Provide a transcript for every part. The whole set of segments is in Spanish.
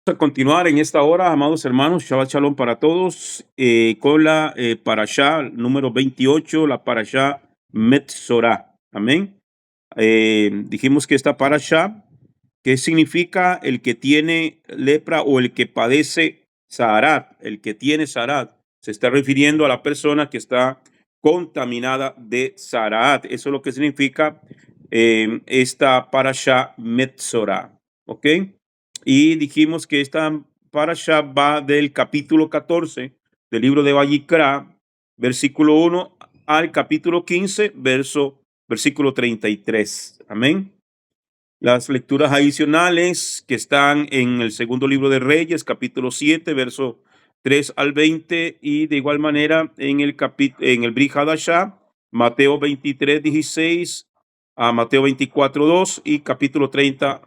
A continuar en esta hora, amados hermanos, Shabbat Shalom para todos, con la parashá número 28, la parashá Metzorah. Amén. Dijimos que esta parashá, ¿qué significa el que tiene lepra o el que padece Saharat? El que tiene Saharat se está refiriendo a la persona que está contaminada de Saharat. Eso es lo que significa esta parashá Metzorah. ¿Ok? Y dijimos que esta parashá va del capítulo 14 del libro de Vayikra, versículo 1 al capítulo 15, versículo 33. Amén. Las lecturas adicionales que están en el segundo libro de Reyes, capítulo 7, verso 3 al 20, y de igual manera en el Brit Hadashah, Mateo 23, 16 a Mateo 24, 2 y capítulo 30,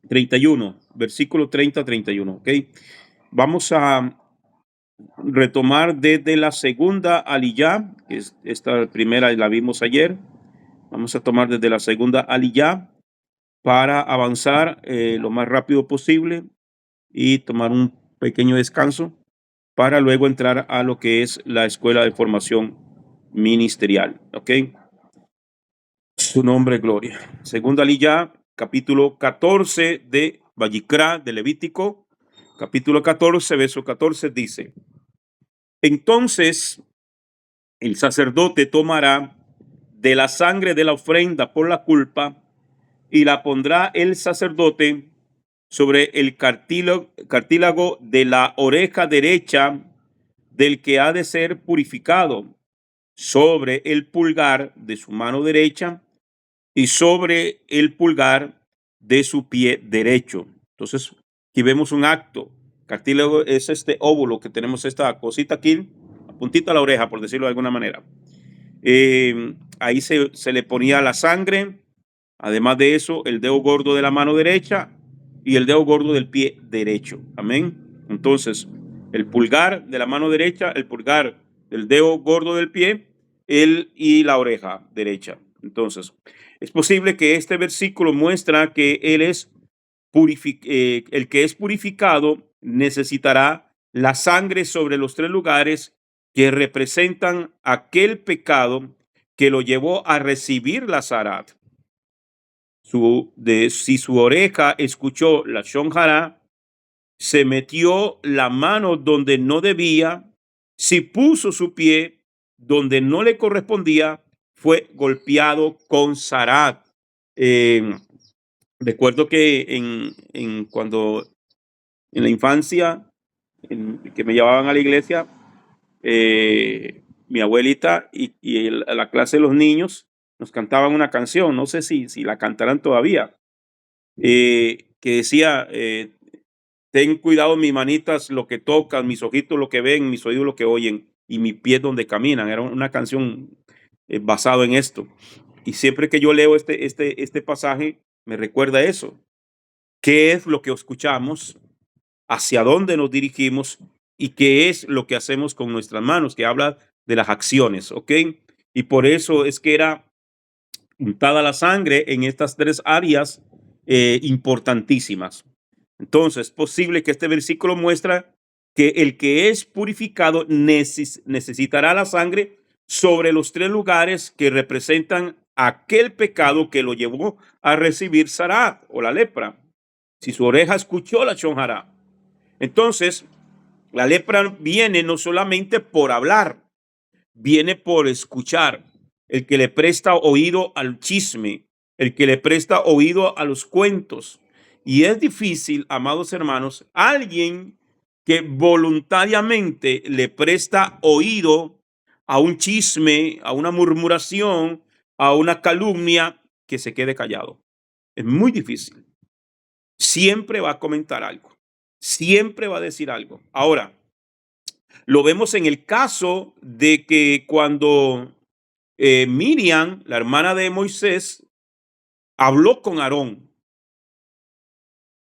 31, versículo 30 31. ¿Ok? Vamos a retomar desde la segunda aliyá, que es esta primera la vimos ayer. Vamos a tomar desde la segunda aliyá para avanzar lo más rápido posible y tomar un pequeño descanso para luego entrar a lo que es la escuela de formación ministerial. ¿Ok? Su nombre, gloria. Segunda aliyá, capítulo 14 de Vayikra, de Levítico, capítulo 14, verso 14 dice: entonces el sacerdote tomará de la sangre de la ofrenda por la culpa y la pondrá el sacerdote sobre el cartílago de la oreja derecha del que ha de ser purificado, sobre el pulgar de su mano derecha y sobre el pulgar de su pie derecho. Entonces, aquí vemos un acto. Cartílago es este óvulo que tenemos, esta cosita aquí, a puntita a la oreja, por decirlo de alguna manera. Ahí se le ponía la sangre. Además de eso, el dedo gordo de la mano derecha y el dedo gordo del pie derecho. Amén. Entonces, el pulgar de la mano derecha, el pulgar del dedo gordo del pie, y la oreja derecha. Entonces, es posible que este versículo muestra que él es el que es purificado necesitará la sangre sobre los tres lugares que representan aquel pecado que lo llevó a recibir la zarat. Si su oreja escuchó la shonjara, se metió la mano donde no debía, si puso su pie donde no le correspondía, fue golpeado con zarat. Recuerdo que cuando en la infancia, que me llevaban a la iglesia, mi abuelita a la clase de los niños nos cantaban una canción, no sé si la cantarán todavía, que decía, ten cuidado mis manitas lo que tocan, mis ojitos lo que ven, mis oídos lo que oyen y mis pies donde caminan. Era una canción basado en esto. Y siempre que yo leo este pasaje, me recuerda eso. ¿Qué es lo que escuchamos? ¿Hacia dónde nos dirigimos? ¿Y qué es lo que hacemos con nuestras manos? Que habla de las acciones, ¿ok? Y por eso es que era untada la sangre en estas tres áreas importantísimas. Entonces, es posible que este versículo muestra que el que es purificado necesitará la sangre sobre los tres lugares que representan aquel pecado que lo llevó a recibir zarat o la lepra. Si su oreja escuchó la shonjara, entonces la lepra viene no solamente por hablar, viene por escuchar. El que le presta oído al chisme, el que le presta oído a los cuentos. Y es difícil, amados hermanos, alguien que voluntariamente le presta oído a un chisme, a una murmuración, a una calumnia, que se quede callado. Es muy difícil. Siempre va a comentar algo. Siempre va a decir algo. Ahora, lo vemos en el caso de que cuando Miriam, la hermana de Moisés, habló con Aarón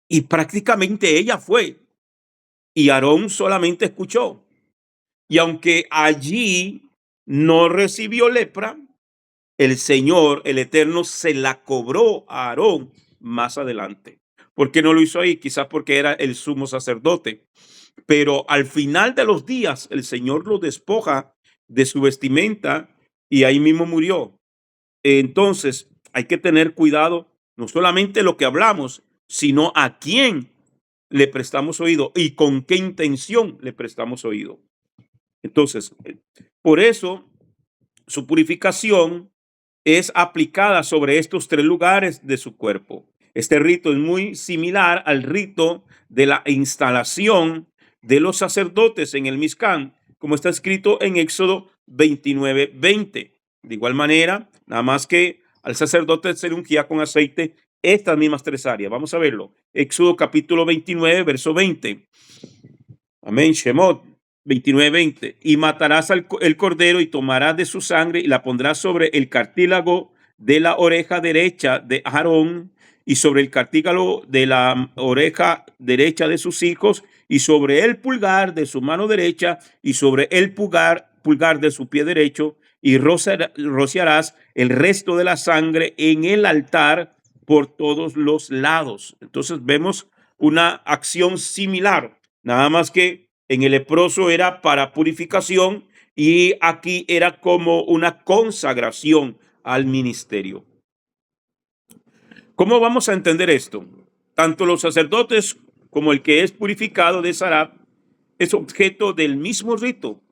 y prácticamente ella fue y Aarón solamente escuchó. Y aunque allí no recibió lepra, el Señor, el Eterno, se la cobró a Aarón más adelante. ¿Por qué no lo hizo ahí? Quizás porque era el sumo sacerdote. Pero al final de los días, el Señor lo despoja de su vestimenta y ahí mismo murió. Entonces, hay que tener cuidado, no solamente lo que hablamos, sino a quién le prestamos oído y con qué intención le prestamos oído. Entonces, por eso su purificación es aplicada sobre estos tres lugares de su cuerpo. Este rito es muy similar al rito de la instalación de los sacerdotes en el Mizcán, como está escrito en Éxodo 29:20. De igual manera, nada más que al sacerdote se le ungía con aceite estas mismas tres áreas. Vamos a verlo. Éxodo capítulo 29, verso 20. Amén. Shemot 29:20. Y matarás el cordero y tomarás de su sangre y la pondrás sobre el cartílago de la oreja derecha de Aarón y sobre el cartílago de la oreja derecha de sus hijos y sobre el pulgar de su mano derecha y sobre el pulgar de su pie derecho y rociarás el resto de la sangre en el altar por todos los lados. Entonces vemos una acción similar. Nada más que en el leproso era para purificación y aquí era como una consagración al ministerio. ¿Cómo vamos a entender esto? Tanto los sacerdotes como el que es purificado de Sarat es objeto del mismo rito.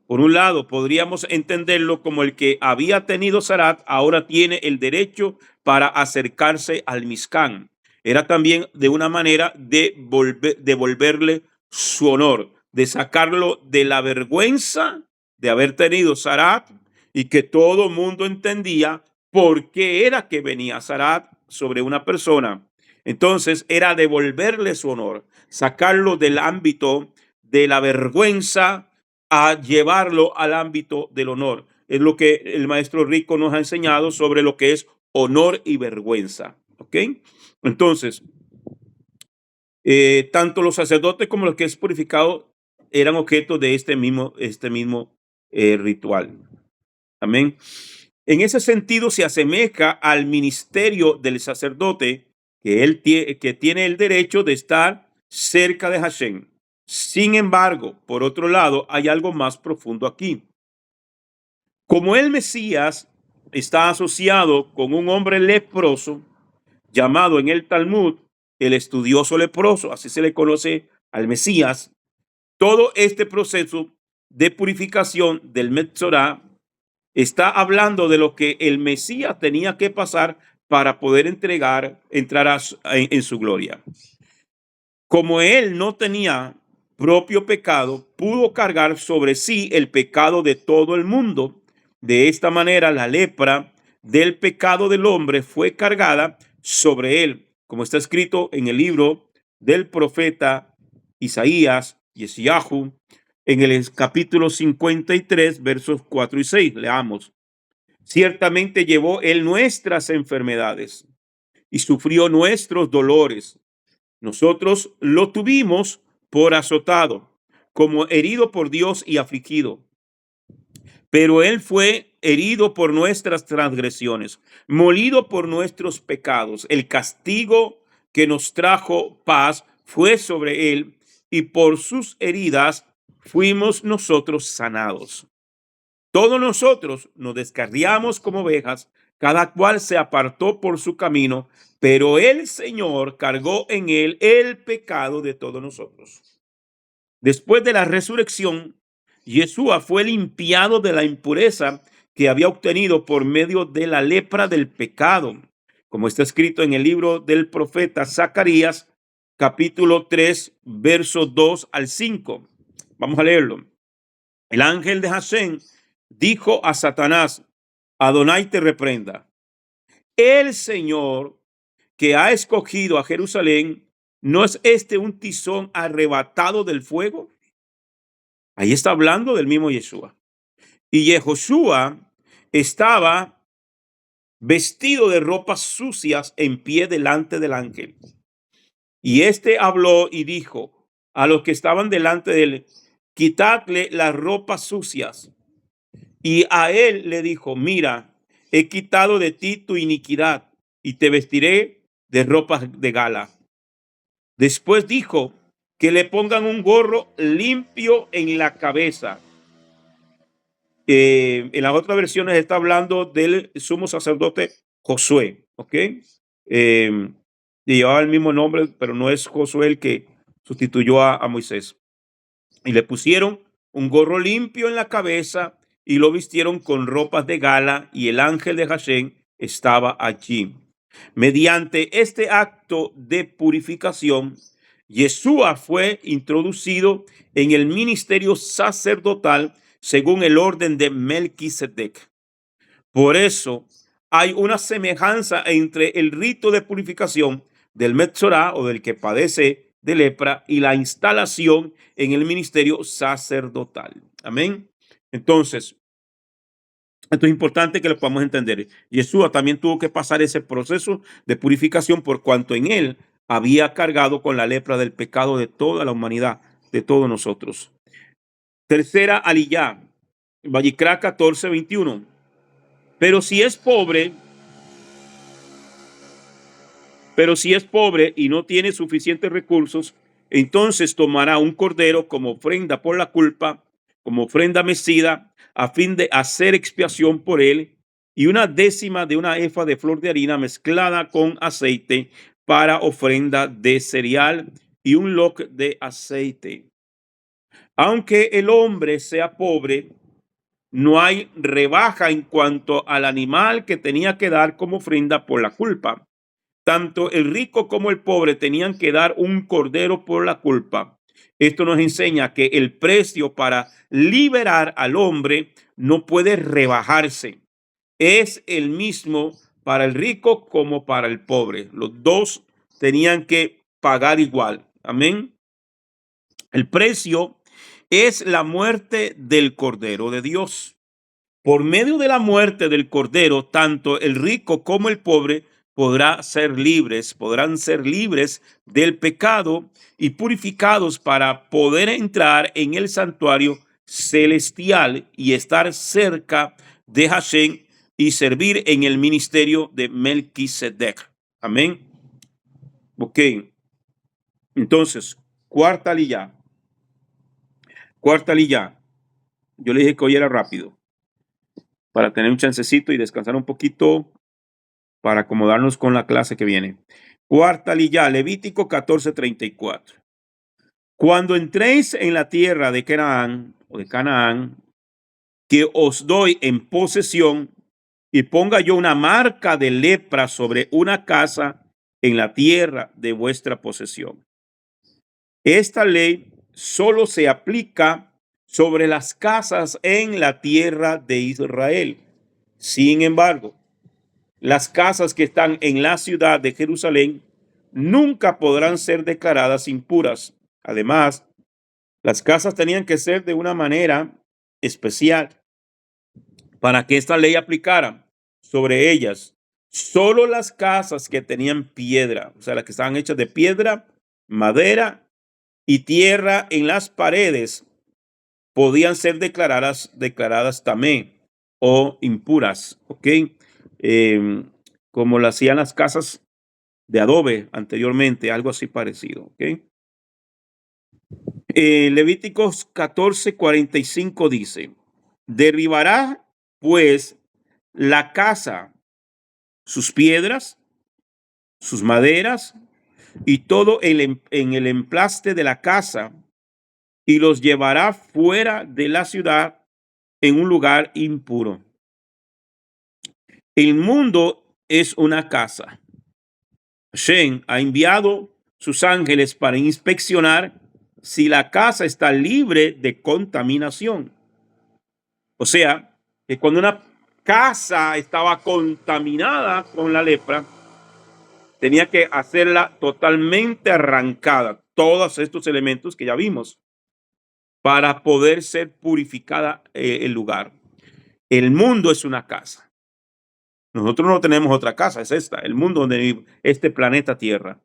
Por un lado, podríamos entenderlo como el que había tenido Sarat ahora tiene el derecho para acercarse al Mizcán. Era también de una manera de devolverle su honor, de sacarlo de la vergüenza de haber tenido Sarat y que todo mundo entendía por qué era que venía Sarat sobre una persona. Entonces era devolverle su honor, sacarlo del ámbito de la vergüenza a llevarlo al ámbito del honor. Es lo que el maestro Rico nos ha enseñado sobre lo que es honor y vergüenza. ¿Ok? Entonces, tanto los sacerdotes como los que es purificado eran objeto de este mismo ritual. Amén. En ese sentido se asemeja al ministerio del sacerdote que tiene el derecho de estar cerca de Hashem. Sin embargo, por otro lado, hay algo más profundo aquí. Como el Mesías está asociado con un hombre leproso, llamado en el Talmud el estudioso leproso, así se le conoce al Mesías, todo este proceso de purificación del Metzorá está hablando de lo que el Mesías tenía que pasar para poder entrar en su gloria. Como él no tenía propio pecado, pudo cargar sobre sí el pecado de todo el mundo. De esta manera, la lepra del pecado del hombre fue cargada sobre él, como está escrito en el libro del profeta Isaías, Yeshayahu, en el capítulo 53, versos 4 y 6. Leamos. Ciertamente llevó él nuestras enfermedades y sufrió nuestros dolores. Nosotros lo tuvimos por azotado, como herido por Dios y afligido. Pero él fue herido por nuestras transgresiones, molido por nuestros pecados. El castigo que nos trajo paz fue sobre él, y por sus heridas fuimos nosotros sanados. Todos nosotros nos descarriamos como ovejas, cada cual se apartó por su camino, pero el Señor cargó en él el pecado de todos nosotros. Después de la resurrección, Yeshua fue limpiado de la impureza que había obtenido por medio de la lepra del pecado, como está escrito en el libro del profeta Zacarías, capítulo 3, versos 2 al 5. Vamos a leerlo. El ángel de Hashem dijo a Satanás: Adonai te reprenda. El Señor que ha escogido a Jerusalén, ¿no es este un tizón arrebatado del fuego? Ahí está hablando del mismo Yeshua. Y Yehoshua estaba vestido de ropas sucias en pie delante del ángel. Y éste habló y dijo a los que estaban delante de él: quitadle las ropas sucias. Y a él le dijo: mira, he quitado de ti tu iniquidad y te vestiré de ropas de gala. Después dijo que le pongan un gorro limpio en la cabeza. En las otras versiones está hablando del sumo sacerdote Josué, ¿ok? Llevaba el mismo nombre, pero no es Josué el que sustituyó a Moisés. Y le pusieron un gorro limpio en la cabeza y lo vistieron con ropas de gala, y el ángel de Hashem estaba allí. Mediante este acto de purificación, Yeshua fue introducido en el ministerio sacerdotal según el orden de Melquisedec. Por eso hay una semejanza entre el rito de purificación del Metzorá, o del que padece de lepra, y la instalación en el ministerio sacerdotal. Amén. Entonces, esto es importante que lo podamos entender. Yeshua también tuvo que pasar ese proceso de purificación por cuanto en él había cargado con la lepra del pecado de toda la humanidad, de todos nosotros. Tercera aliyá, Vallicrá 14:21. Pero si es pobre, y no tiene suficientes recursos, entonces tomará un cordero como ofrenda por la culpa, como ofrenda mecida, a fin de hacer expiación por él, y una décima de una efa de flor de harina mezclada con aceite para ofrenda de cereal, y un loc de aceite. Aunque el hombre sea pobre, no hay rebaja en cuanto al animal que tenía que dar como ofrenda por la culpa. Tanto el rico como el pobre tenían que dar un cordero por la culpa. Esto nos enseña que el precio para liberar al hombre no puede rebajarse. Es el mismo para el rico como para el pobre. Los dos tenían que pagar igual. Amén. El precio es la muerte del Cordero de Dios. Por medio de la muerte del Cordero, tanto el rico como el pobre podrán ser libres del pecado y purificados para poder entrar en el santuario celestial y estar cerca de Hashem y servir en el ministerio de Melquisedec. Amén. Ok. Entonces, cuarta aliyá. Yo le dije que hoy era rápido para tener un chancecito y descansar un poquito para acomodarnos con la clase que viene. Cuarta aliyá, Levítico 14:34. Cuando entréis en la tierra de Canaán o de Canaán, que os doy en posesión, y ponga yo una marca de lepra sobre una casa en la tierra de vuestra posesión. Esta ley solo se aplica sobre las casas en la tierra de Israel. Sin embargo, las casas que están en la ciudad de Jerusalén nunca podrán ser declaradas impuras. Además, las casas tenían que ser de una manera especial para que esta ley aplicara sobre ellas. Solo las casas que tenían piedra, o sea, las que estaban hechas de piedra, madera y tierra en las paredes, podían ser declaradas tamé o impuras, ¿ok? Como lo hacían las casas de adobe anteriormente, algo así parecido, ¿ok? Levíticos 14:45 dice: derribará pues la casa sus piedras, sus maderas y todo en el emplaste de la casa, y los llevará fuera de la ciudad en un lugar impuro. El mundo es una casa. Hashem ha enviado sus ángeles para inspeccionar si la casa está libre de contaminación. O sea, que cuando una casa estaba contaminada con la lepra, tenía que hacerla totalmente arrancada, todos estos elementos que ya vimos, para poder ser purificada el lugar. El mundo es una casa. Nosotros no tenemos otra casa, es esta, el mundo donde vive este planeta Tierra.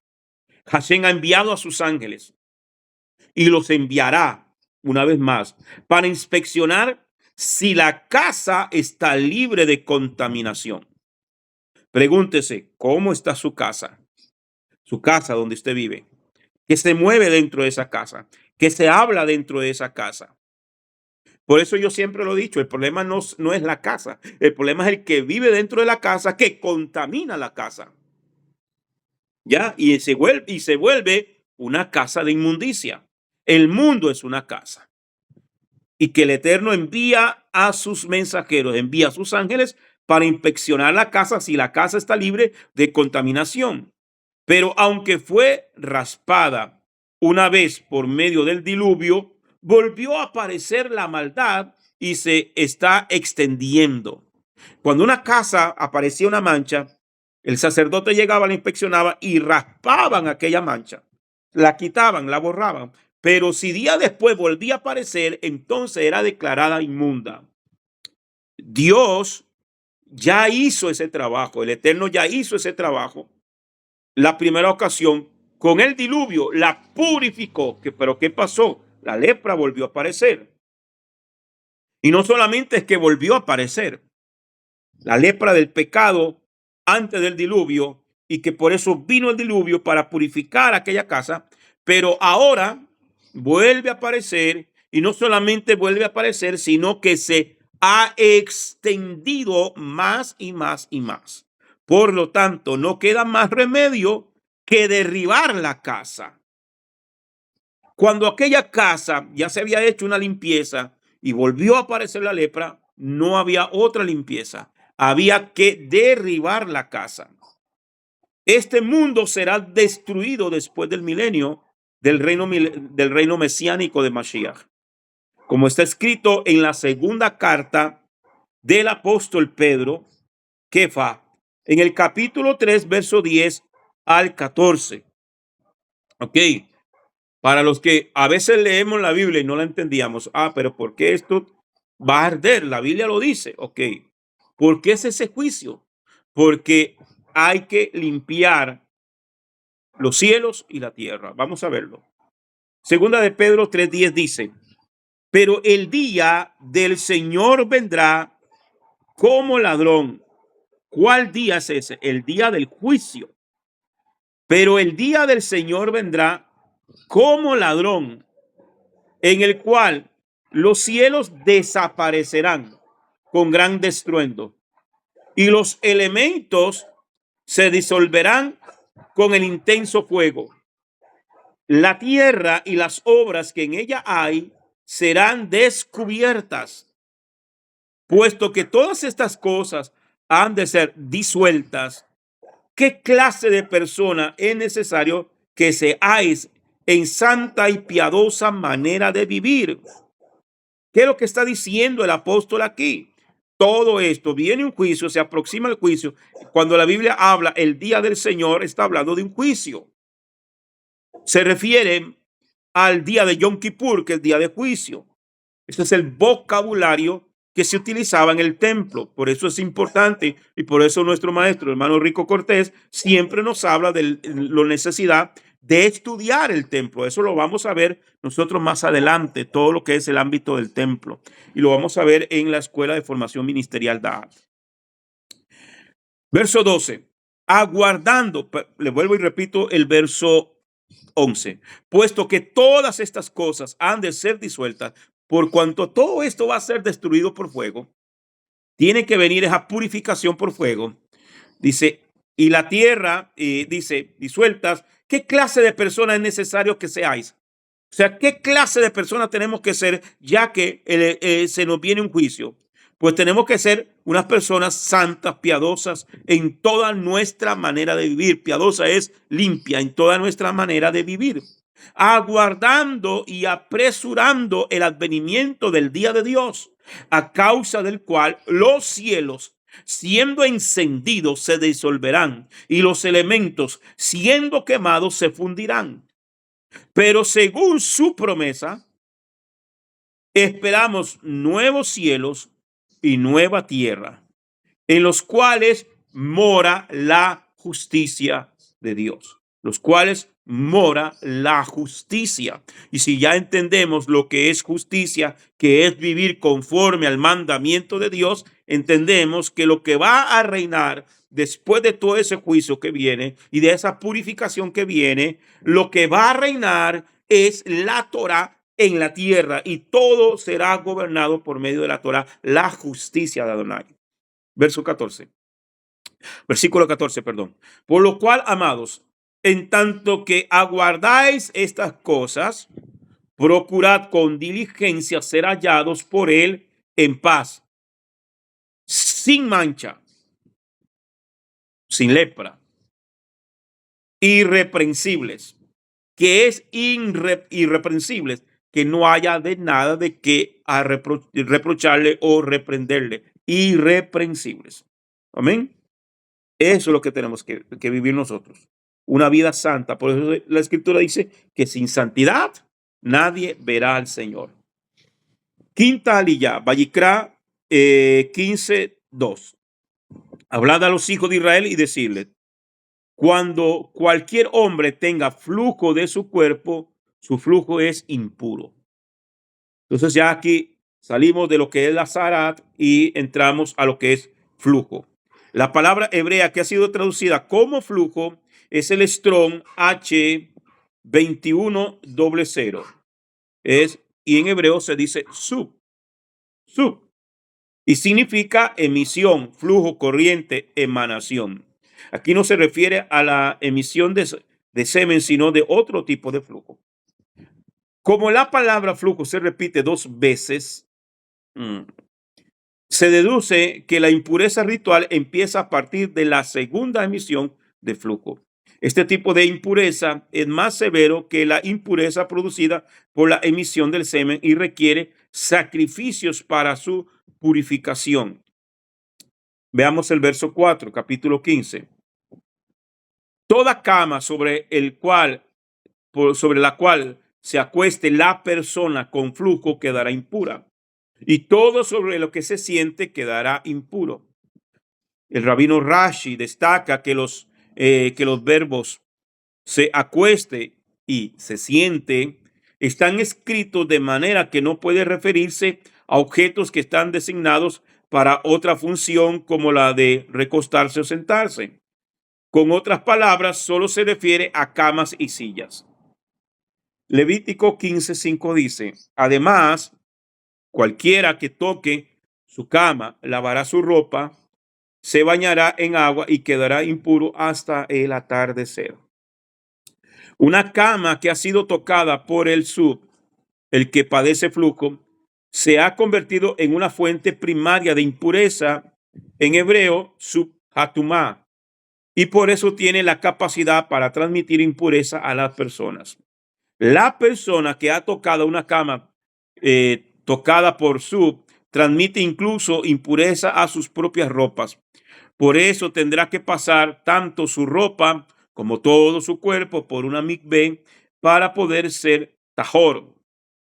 Hashem ha enviado a sus ángeles y los enviará una vez más para inspeccionar si la casa está libre de contaminación. Pregúntese, ¿cómo está su casa? Su casa donde usted vive. que se mueve dentro de esa casa, que se habla dentro de esa casa. Por eso yo siempre lo he dicho, el problema no es la casa, el problema es el que vive dentro de la casa que contamina la casa. ¿Ya? Y se vuelve una casa de inmundicia. El mundo es una casa. Y que el Eterno envía a sus mensajeros, envía a sus ángeles para inspeccionar la casa si la casa está libre de contaminación. Pero aunque fue raspada una vez por medio del diluvio, volvió a aparecer la maldad y se está extendiendo. Cuando una casa aparecía una mancha, el sacerdote llegaba, la inspeccionaba y raspaban aquella mancha. La quitaban, la borraban. Pero si día después volvía a aparecer, entonces era declarada inmunda. Dios ya hizo ese trabajo, el Eterno ya hizo ese trabajo. La primera ocasión, con el diluvio, la purificó. Pero ¿qué pasó? La lepra volvió a aparecer. Y no solamente es que volvió a aparecer, la lepra del pecado antes del diluvio, y que por eso vino el diluvio para purificar aquella casa, pero ahora vuelve a aparecer, y no solamente vuelve a aparecer, sino que se ha extendido más y más y más. Por lo tanto, no queda más remedio que derribar la casa. Cuando aquella casa ya se había hecho una limpieza y volvió a aparecer la lepra, no había otra limpieza. Había que derribar la casa. Este mundo será destruido después del milenio del reino mesiánico de Mashiach. Como está escrito en la segunda carta del apóstol Pedro, Kefa, en el capítulo 3, verso 10 al 14. Ok. Para los que a veces leemos la Biblia y no la entendíamos. Pero ¿por qué esto va a arder? La Biblia lo dice. Ok. ¿Por qué es ese juicio? Porque hay que limpiar los cielos y la tierra. Vamos a verlo. Segunda de Pedro 3:10 dice: pero el día del Señor vendrá como ladrón. ¿Cuál día es ese? El día del juicio. Pero el día del Señor vendrá como ladrón, en el cual los cielos desaparecerán con gran estruendo y los elementos se disolverán con el intenso fuego. La tierra y las obras que en ella hay serán descubiertas, puesto que todas estas cosas han de ser disueltas. ¿Qué clase de persona es necesario que seáis en santa y piadosa manera de vivir? ¿Qué es lo que está diciendo el apóstol aquí? Todo esto viene un juicio, se aproxima el juicio. Cuando la Biblia habla el día del Señor, está hablando de un juicio. Se refiere al día de Yom Kippur, que es el día de juicio. Este es el vocabulario que se utilizaba en el templo. Por eso es importante, y por eso nuestro maestro, hermano Rico Cortés, siempre nos habla de la necesidad de estudiar el templo. Eso lo vamos a ver nosotros más adelante, todo lo que es el ámbito del templo. Y lo vamos a ver en la Escuela de Formación Ministerial DAAD. Verso 12. Aguardando, le vuelvo y repito el verso 11. Puesto que todas estas cosas han de ser disueltas, por cuanto todo esto va a ser destruido por fuego, tiene que venir esa purificación por fuego. Dice, y la tierra, dice, disueltas. ¿Qué clase de persona es necesario que seáis? O sea, ¿qué clase de persona tenemos que ser ya que se nos viene un juicio? Pues tenemos que ser unas personas santas, piadosas en toda nuestra manera de vivir. Piadosa es limpia en toda nuestra manera de vivir. Aguardando y apresurando el advenimiento del día de Dios, a causa del cual los cielos, siendo encendidos, se disolverán y los elementos, siendo quemados, se fundirán. Pero según su promesa, esperamos nuevos cielos y nueva tierra, en los cuales mora la justicia de Dios. Los cuales mora la justicia. Y si ya entendemos lo que es justicia, que es vivir conforme al mandamiento de Dios, entendemos que lo que va a reinar después de todo ese juicio que viene y de esa purificación que viene, lo que va a reinar es la Torá en la tierra, y todo será gobernado por medio de la Torá, la justicia de Adonai. Versículo 14, perdón. Por lo cual, amados, en tanto que aguardáis estas cosas, procurad con diligencia ser hallados por él en paz, sin mancha, sin lepra, irreprensibles, que es irreprensibles, que no haya de nada de que reprocharle o reprenderle, irreprensibles. Amén. Eso es lo que tenemos que vivir nosotros. Una vida santa. Por eso la escritura dice que sin santidad nadie verá al Señor. Quinta aliyah, Vayikra 15:2. Hablad a los hijos de Israel y decirles: cuando cualquier hombre tenga flujo de su cuerpo, su flujo es impuro. Entonces ya aquí salimos de lo que es la zarat y entramos a lo que es flujo. La palabra hebrea que ha sido traducida como flujo es el Strong H2100. Y en hebreo se dice sub. Y significa emisión, flujo, corriente, emanación. Aquí no se refiere a la emisión de semen, sino de otro tipo de flujo. Como la palabra flujo se repite 2 veces, se deduce que la impureza ritual empieza a partir de la segunda emisión de flujo. Este tipo de impureza es más severo que la impureza producida por la emisión del semen y requiere sacrificios para su purificación. Veamos el verso 4, capítulo 15. Toda cama sobre la cual se acueste la persona con flujo quedará impura, y todo sobre lo que se siente quedará impuro. El rabino Rashi destaca que los verbos se acueste y se siente están escritos de manera que no puede referirse a objetos que están designados para otra función como la de recostarse o sentarse. Con otras palabras, solo se refiere a camas y sillas. Levítico 15:5 dice: además, cualquiera que toque su cama lavará su ropa, se bañará en agua y quedará impuro hasta el atardecer. Una cama que ha sido tocada por el que padece flujo, se ha convertido en una fuente primaria de impureza, en hebreo hatumá, y por eso tiene la capacidad para transmitir impureza a las personas. La persona que ha tocado una cama tocada por transmite incluso impureza a sus propias ropas. Por eso tendrá que pasar tanto su ropa como todo su cuerpo por una mikveh para poder ser tajor,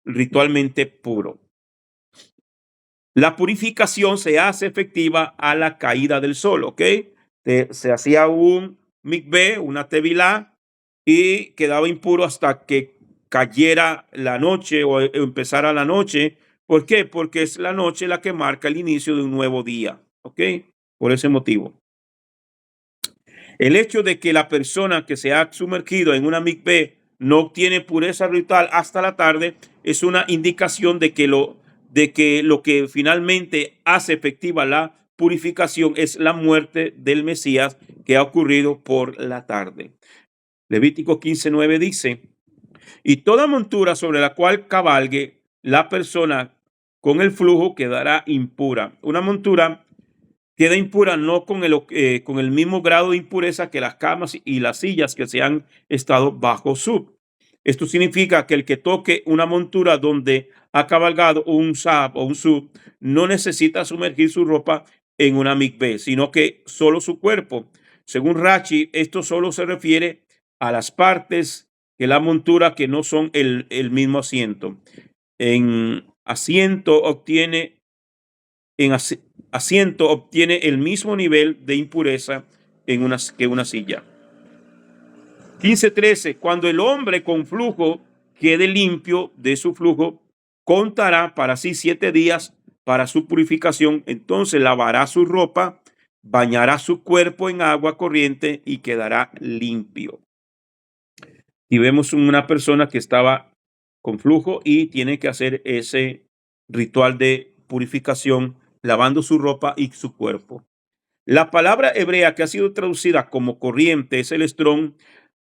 ritualmente puro. La purificación se hace efectiva a la caída del sol, ¿ok? Se hacía un mikveh, una tevilá, y quedaba impuro hasta que cayera la noche o empezara la noche. ¿Por qué? Porque es la noche la que marca el inicio de un nuevo día, ¿ok? Por ese motivo. El hecho de que la persona que se ha sumergido en una mikveh no obtiene pureza ritual hasta la tarde es una indicación de que lo que finalmente hace efectiva la purificación es la muerte del Mesías que ha ocurrido por la tarde. Levítico 15:9 dice: y toda montura sobre la cual cabalgue la persona con el flujo quedará impura. Una montura queda impura no con el mismo grado de impureza que las camas y las sillas que se han estado bajo Esto significa que el que toque una montura donde ha cabalgado un sab o un sub no necesita sumergir su ropa en una mikveh, sino que solo su cuerpo. Según Rashi, esto solo se refiere a las partes de la montura que no son el mismo asiento. En asiento obtiene el mismo nivel de impureza que una silla. 15:13. Cuando el hombre con flujo quede limpio de su flujo, contará para sí 7 días para su purificación. Entonces lavará su ropa, bañará su cuerpo en agua corriente y quedará limpio. Y vemos una persona que estaba con flujo y tiene que hacer ese ritual de purificación, lavando su ropa y su cuerpo. La palabra hebrea que ha sido traducida como corriente es el Strong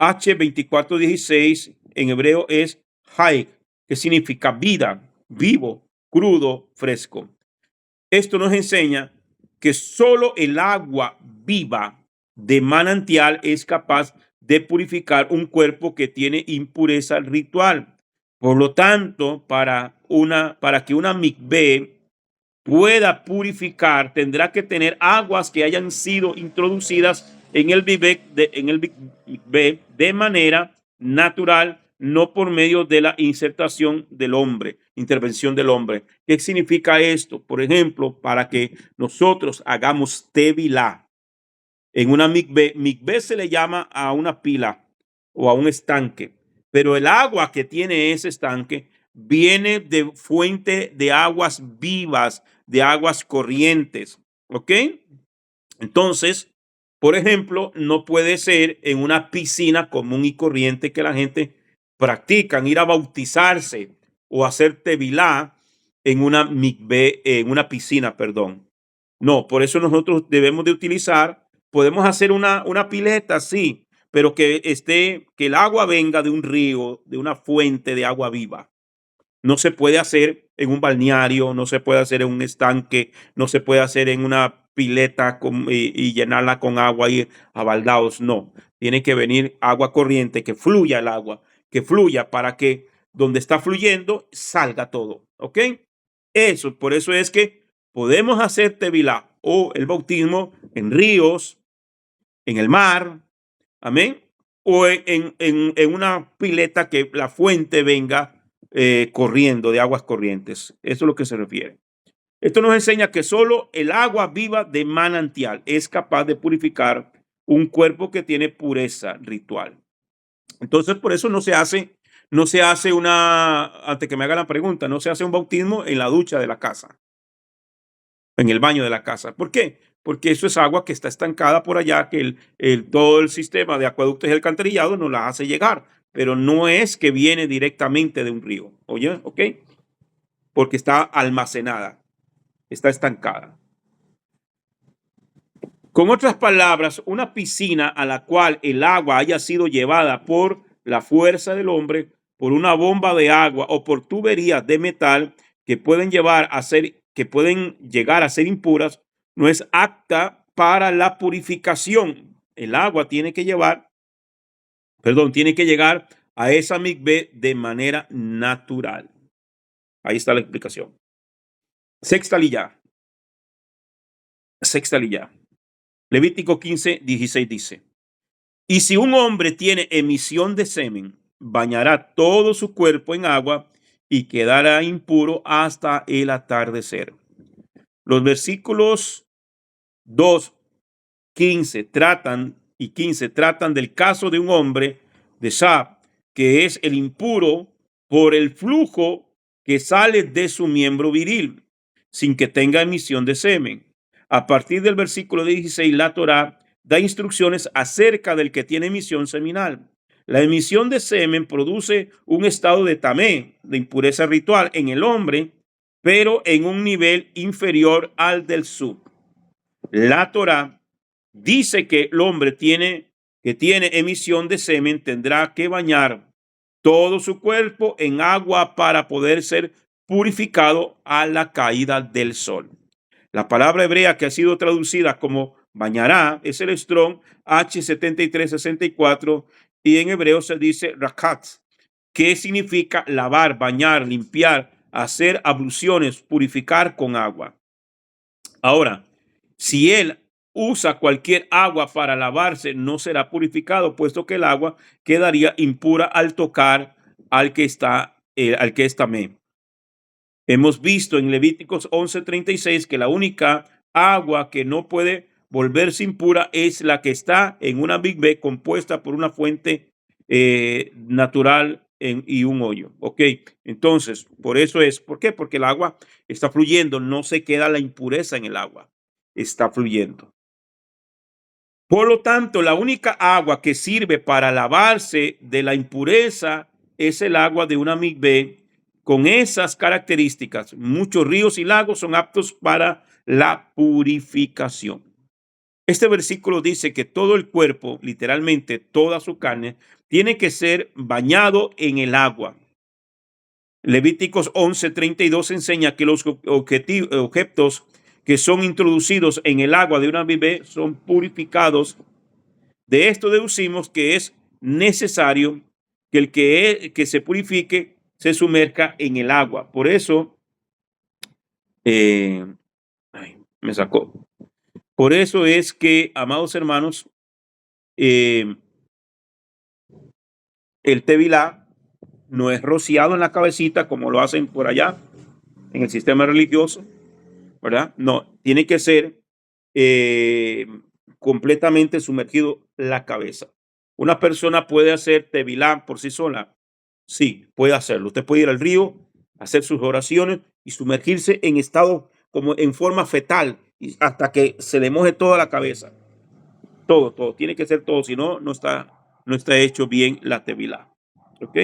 H2416. En hebreo es Hay, que significa vida, vivo, crudo, fresco. Esto nos enseña que solo el agua viva de manantial es capaz de purificar un cuerpo que tiene impureza ritual. Por lo tanto, para que una mikveh pueda purificar, tendrá que tener aguas que hayan sido introducidas en el mikveh de manera natural, no por medio de la intervención del hombre. ¿Qué significa esto? Por ejemplo, para que nosotros hagamos tevilá en una mikveh se le llama a una pila o a un estanque, pero el agua que tiene ese estanque viene de fuente de aguas vivas, de aguas corrientes, ¿ok? Entonces, por ejemplo, no puede ser en una piscina común y corriente que la gente practican, ir a bautizarse o hacer tevilá en una mikveh, en una piscina, perdón. No, por eso nosotros debemos de utilizar, podemos hacer una pileta, sí, pero que el agua venga de un río, de una fuente de agua viva. No se puede hacer en un balneario, no se puede hacer en un estanque, no se puede hacer en una pileta y llenarla con agua y a baldaos. No, tiene que venir agua corriente, que fluya el agua, que fluya para que donde está fluyendo salga todo. ¿Ok? Por eso es que podemos hacer tevilá o el bautismo en ríos, en el mar, amén, o en una pileta que la fuente venga corriendo de aguas corrientes. Eso es lo que se refiere. Esto nos enseña que solo el agua viva de manantial es capaz de purificar un cuerpo que tiene pureza ritual. Entonces, por eso no se hace antes que me haga la pregunta, no se hace un bautismo en la ducha de la casa, en el baño de la casa. ¿Por qué? Porque eso es agua que está estancada por allá, que todo el sistema de acueductos y alcantarillado nos la hace llegar, pero no es que viene directamente de un río. Oye, ¿ok? Porque está almacenada, está estancada. Con otras palabras, una piscina a la cual el agua haya sido llevada por la fuerza del hombre, por una bomba de agua o por tuberías de metal que pueden llegar a ser impuras, no es apta para la purificación. El agua tiene que llegar a esa mikveh de manera natural. Ahí está la explicación. Sexta liyá. Levítico 15:16 dice: y si un hombre tiene emisión de semen, bañará todo su cuerpo en agua y quedará impuro hasta el atardecer. Los versículos 2:15 tratan del caso de un hombre de Shab, que es el impuro por el flujo que sale de su miembro viril, sin que tenga emisión de semen. A partir del versículo 16, la Torá da instrucciones acerca del que tiene emisión seminal. La emisión de semen produce un estado de tamé, de impureza ritual, en el hombre, pero en un nivel inferior al del sub. La Torá dice que el hombre que tiene emisión de semen tendrá que bañar todo su cuerpo en agua para poder ser purificado a la caída del sol. La palabra hebrea que ha sido traducida como bañará es el Strong H7364 y en hebreo se dice rakat, que significa lavar, bañar, limpiar, hacer abluciones, purificar con agua. Ahora, si él usa cualquier agua para lavarse, no será purificado, puesto que el agua quedaría impura al tocar al que es tamé. Hemos visto en Levíticos 11:36 que la única agua que no puede volverse impura es la que está en una mikveh compuesta por una fuente natural y un hoyo. Ok, entonces, ¿por qué? Porque el agua está fluyendo, no se queda la impureza en el agua, está fluyendo. Por lo tanto, la única agua que sirve para lavarse de la impureza es el agua de una migbe con esas características. Muchos ríos y lagos son aptos para la purificación. Este versículo dice que todo el cuerpo, literalmente toda su carne, tiene que ser bañado en el agua. Levíticos 11:32 enseña que los objetos que son introducidos en el agua de una bebé son purificados. De esto deducimos que es necesario que que se purifique se sumerja en el agua. Por eso, eh, me sacó. Por eso es que, amados hermanos, eh, el tevilá no es rociado en la cabecita como lo hacen por allá en el sistema religioso, ¿verdad? No, tiene que ser eh, completamente sumergido la cabeza. Una persona puede hacer tevilá por sí sola. Sí, puede hacerlo. Usted puede ir al río, hacer sus oraciones y sumergirse en estado como en forma fetal hasta que se le moje toda la cabeza. Todo, todo. Tiene que ser todo. Si no, no está hecho bien la tevilá. ¿Ok?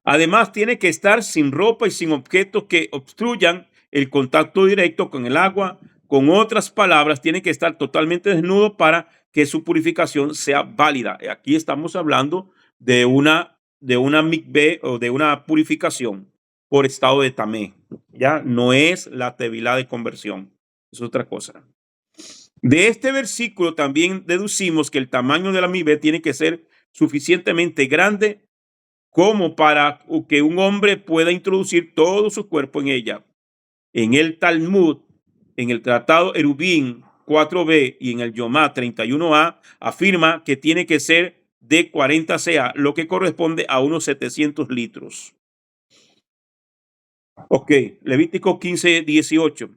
Además, tiene que estar sin ropa y sin objetos que obstruyan el contacto directo con el agua. Con otras palabras, tiene que estar totalmente desnudo para que su purificación sea válida. Aquí estamos hablando de una mikveh o de una purificación por estado de tamé. Ya no es la tevilá de conversión, es otra cosa. De este versículo también deducimos que el tamaño de la mikveh tiene que ser suficientemente grande como para que un hombre pueda introducir todo su cuerpo en ella. En el Talmud, en el Tratado Erubín 4b y en el Yomá 31a, afirma que tiene que ser de 40 CA, lo que corresponde a unos 700 litros. Ok, Levítico 15:18.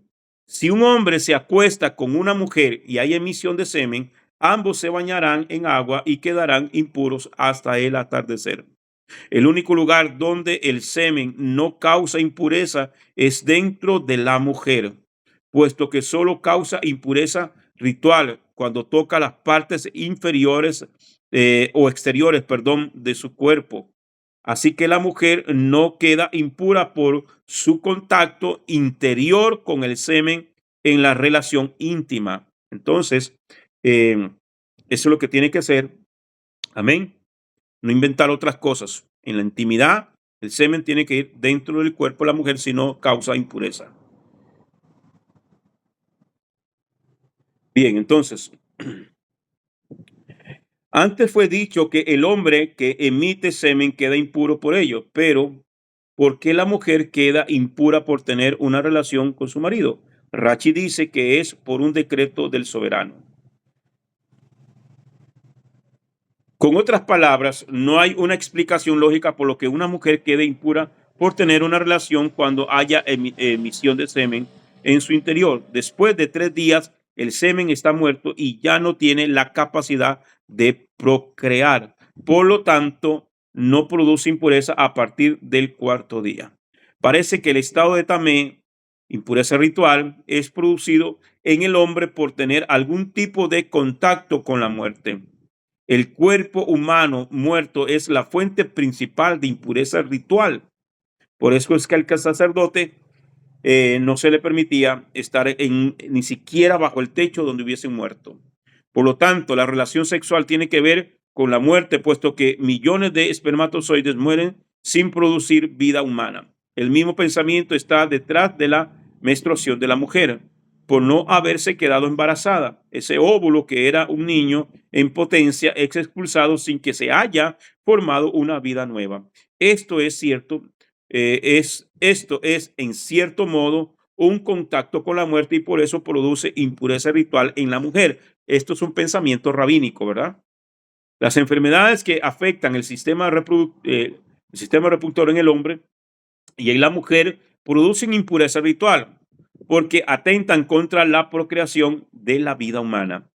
Si un hombre se acuesta con una mujer y hay emisión de semen, ambos se bañarán en agua y quedarán impuros hasta el atardecer. El único lugar donde el semen no causa impureza es dentro de la mujer, puesto que solo causa impureza ritual cuando toca las partes inferiores o exteriores, perdón, de su cuerpo. Así que la mujer no queda impura por su contacto interior con el semen en la relación íntima. Entonces, eso es lo que tiene que hacer. Amén. No inventar otras cosas. En la intimidad, el semen tiene que ir dentro del cuerpo de la mujer, si no causa impureza. Bien, entonces, antes fue dicho que el hombre que emite semen queda impuro por ello, pero ¿por qué la mujer queda impura por tener una relación con su marido? Rachi dice que es por un decreto del soberano. Con otras palabras, no hay una explicación lógica por lo que una mujer quede impura por tener una relación cuando haya emisión de semen en su interior. Después de 3 días, el semen está muerto y ya no tiene la capacidad de procrear. Por lo tanto, no produce impureza a partir del 4.º día. Parece que el estado de tamé, impureza ritual, es producido en el hombre por tener algún tipo de contacto con la muerte. El cuerpo humano muerto es la fuente principal de impureza ritual. Por eso es que al sacerdote no se le permitía estar ni siquiera bajo el techo donde hubiesen muerto. Por lo tanto, la relación sexual tiene que ver con la muerte, puesto que millones de espermatozoides mueren sin producir vida humana. El mismo pensamiento está detrás de la menstruación de la mujer por no haberse quedado embarazada. Ese óvulo que era un niño en potencia es expulsado sin que se haya formado una vida nueva. Esto es cierto, esto es en cierto modo un contacto con la muerte y por eso produce impureza ritual en la mujer. Esto es un pensamiento rabínico, ¿verdad? Las enfermedades que afectan el sistema reproductor en el hombre y en la mujer producen impureza ritual porque atentan contra la procreación de la vida humana.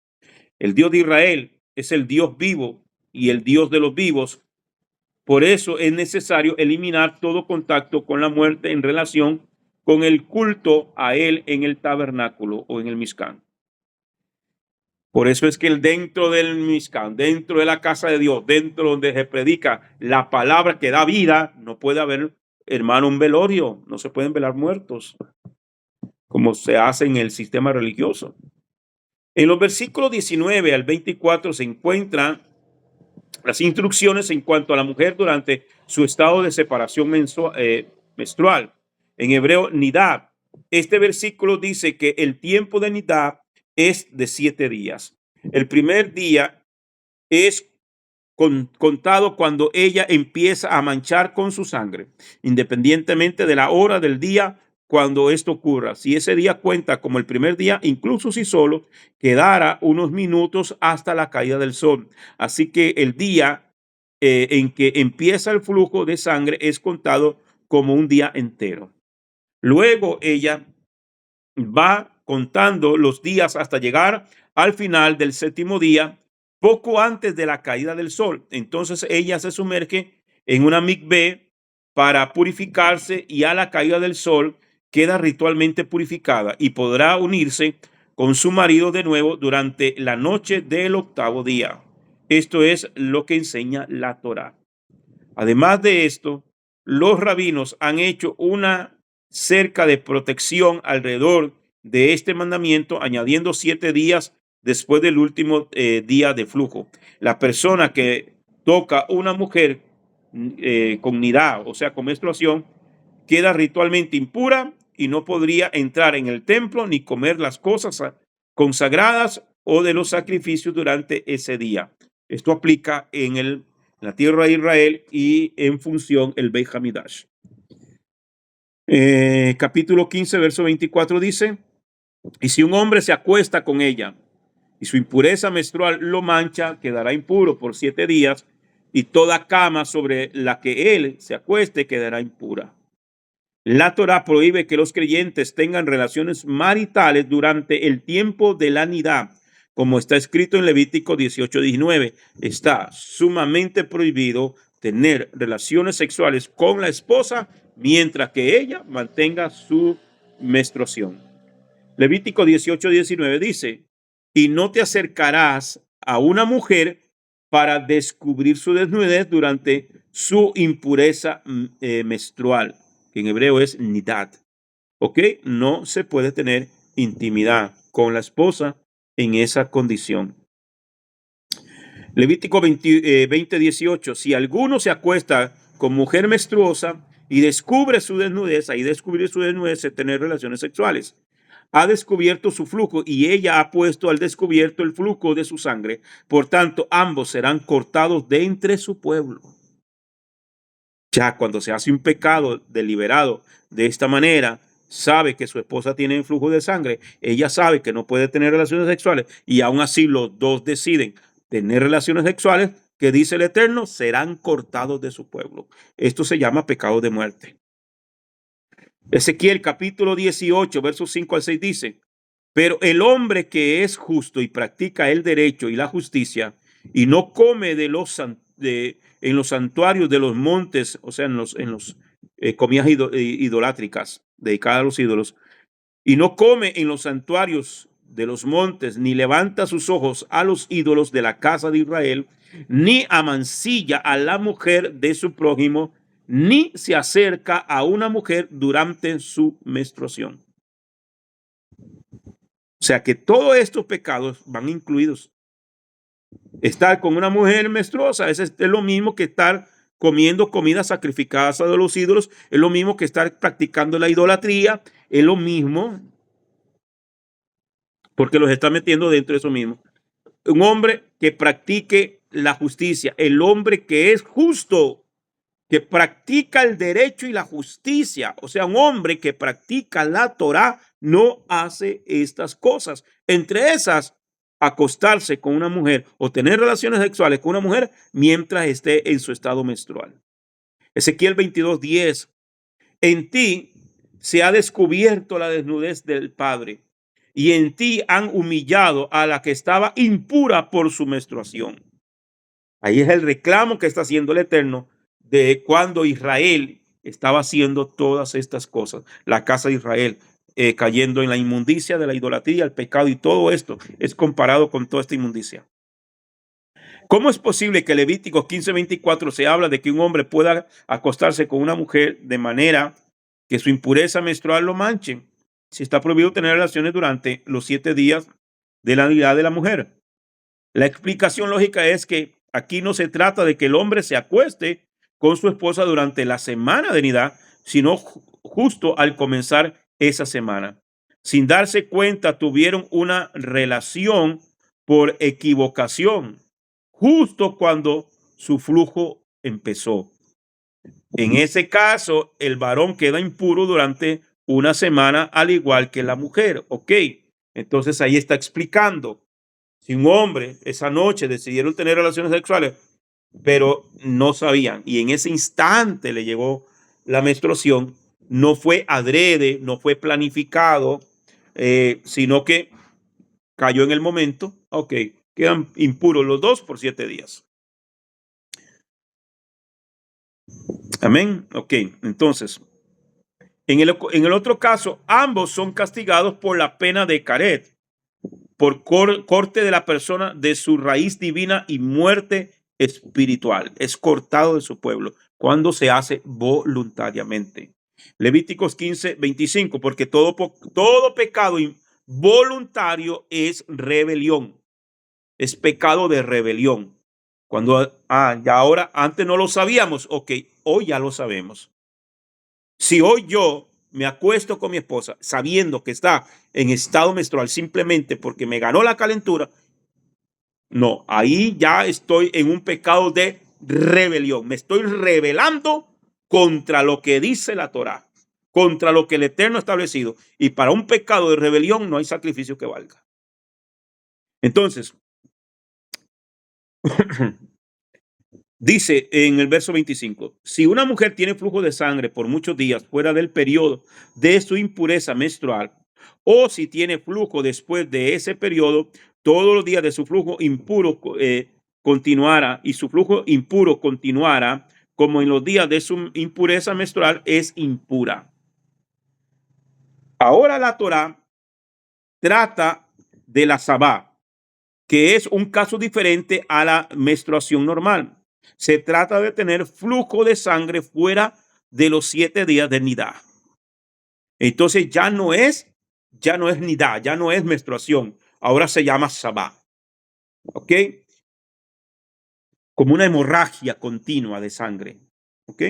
El Dios de Israel es el Dios vivo y el Dios de los vivos. Por eso es necesario eliminar todo contacto con la muerte en relación con el culto a él en el tabernáculo o en el Mishkan. Por eso es que dentro del Mishkan, dentro de la casa de Dios, dentro donde se predica la palabra que da vida, no puede haber, hermano, un velorio. No se pueden velar muertos, como se hace en el sistema religioso. En los versículos 19 al 24 se encuentran las instrucciones en cuanto a la mujer durante su estado de separación menstrual. En hebreo, nidab. Este versículo dice que el tiempo de nidab es de 7 días. El primer día es contado cuando ella empieza a manchar con su sangre, independientemente de la hora del día cuando esto ocurra. Si ese día cuenta como el primer día, incluso si solo quedara unos minutos hasta la caída del sol. Así que el día en que empieza el flujo de sangre es contado como un día entero. Luego ella va contando los días hasta llegar al final del 7º día, poco antes de la caída del sol. Entonces ella se sumerge en una mikvé para purificarse y a la caída del sol queda ritualmente purificada y podrá unirse con su marido de nuevo durante la noche del 8º día. Esto es lo que enseña la Torá. Además de esto, los rabinos han hecho una cerca de protección alrededor de este mandamiento, añadiendo 7 días después del último día de flujo. La persona que toca una mujer con nidá, o sea, con menstruación, queda ritualmente impura y no podría entrar en el templo ni comer las cosas consagradas o de los sacrificios durante ese día. Esto aplica en la tierra de Israel y en función el Beit Hamidash. Capítulo 15, verso 24 dice: y si un hombre se acuesta con ella y su impureza menstrual lo mancha, quedará impuro por 7 días, y toda cama sobre la que él se acueste quedará impura. La Torá prohíbe que los creyentes tengan relaciones maritales durante el tiempo de la nidá, como está escrito en Levítico 18:19. Está sumamente prohibido tener relaciones sexuales con la esposa mientras que ella mantenga su menstruación. Levítico 18:19 dice: y no te acercarás a una mujer para descubrir su desnudez durante su impureza menstrual, que en hebreo es nidad. ¿Ok? No se puede tener intimidad con la esposa en esa condición. Levítico 20:18. Si alguno se acuesta con mujer menstruosa y descubre su desnudez, ahí descubrir su desnudez es tener relaciones sexuales. Ha descubierto su flujo y ella ha puesto al descubierto el flujo de su sangre. Por tanto, ambos serán cortados de entre su pueblo. Ya cuando se hace un pecado deliberado de esta manera, sabe que su esposa tiene flujo de sangre, ella sabe que no puede tener relaciones sexuales y aún así los dos deciden tener relaciones sexuales, que dice el Eterno, serán cortados de su pueblo. Esto se llama pecado de muerte. Ezequiel capítulo 18, versos 5 al 6 dice: pero el hombre que es justo y practica el derecho y la justicia y no come en los santuarios de los montes, o sea, en los comidas idolátricas dedicadas a los ídolos, y no come en los santuarios de los montes, ni levanta sus ojos a los ídolos de la casa de Israel, ni amancilla a la mujer de su prójimo, ni se acerca a una mujer durante su menstruación. O sea que todos estos pecados van incluidos. Estar con una mujer menstruosa es lo mismo que estar comiendo comidas sacrificadas a los ídolos, es lo mismo que estar practicando la idolatría, es lo mismo, porque los está metiendo dentro de eso mismo. Un hombre que practique la justicia, el hombre que es justo, que practica el derecho y la justicia, o sea, un hombre que practica la Torá, no hace estas cosas. Entre esas, acostarse con una mujer o tener relaciones sexuales con una mujer mientras esté en su estado menstrual. Ezequiel 22:10. En ti se ha descubierto la desnudez del padre, y en ti han humillado a la que estaba impura por su menstruación. Ahí es el reclamo que está haciendo el Eterno de cuando Israel estaba haciendo todas estas cosas. La casa de Israel cayendo en la inmundicia de la idolatría, el pecado, y todo esto es comparado con toda esta inmundicia. ¿Cómo es posible que Levíticos 15:24 se habla de que un hombre pueda acostarse con una mujer de manera que su impureza menstrual lo manche? Si está prohibido tener relaciones durante los 7 días de la nidad de la mujer. La explicación lógica es que aquí no se trata de que el hombre se acueste con su esposa durante la semana de nidad, sino justo al comenzar esa semana. Sin darse cuenta, tuvieron una relación por equivocación, justo cuando su flujo empezó. En ese caso, el varón queda impuro durante una semana, al igual que la mujer. Ok, entonces ahí está explicando. Si un hombre esa noche decidieron tener relaciones sexuales, pero no sabían, y en ese instante le llegó la menstruación, no fue adrede, no fue planificado, sino que cayó en el momento. Ok, quedan impuros los dos por 7 días. Amén. Ok, entonces, en el otro caso, ambos son castigados por la pena de caret, por corte de la persona de su raíz divina y muerte espiritual. Es cortado de su pueblo cuando se hace voluntariamente. Levíticos 15:25, porque todo pecado voluntario es rebelión, es pecado de rebelión. Cuando, ya ahora, antes no lo sabíamos, ok, hoy ya lo sabemos. Si hoy yo me acuesto con mi esposa sabiendo que está en estado menstrual simplemente porque me ganó la calentura, no, ahí ya estoy en un pecado de rebelión. Me estoy rebelando contra lo que dice la Torá, contra lo que el Eterno ha establecido. Y para un pecado de rebelión no hay sacrificio que valga. Entonces, dice en el verso 25, si una mujer tiene flujo de sangre por muchos días fuera del periodo de su impureza menstrual, o si tiene flujo después de ese periodo, todos los días de su flujo impuro continuará, y su flujo impuro continuará como en los días de su impureza menstrual, es impura. Ahora la Torá trata de la sabá, que es un caso diferente a la menstruación normal. Se trata de tener flujo de sangre fuera de los 7 días de nidad. Entonces ya no es nidad, ya no es menstruación. Ahora se llama sabá. ¿Ok? Como una hemorragia continua de sangre. ¿Ok?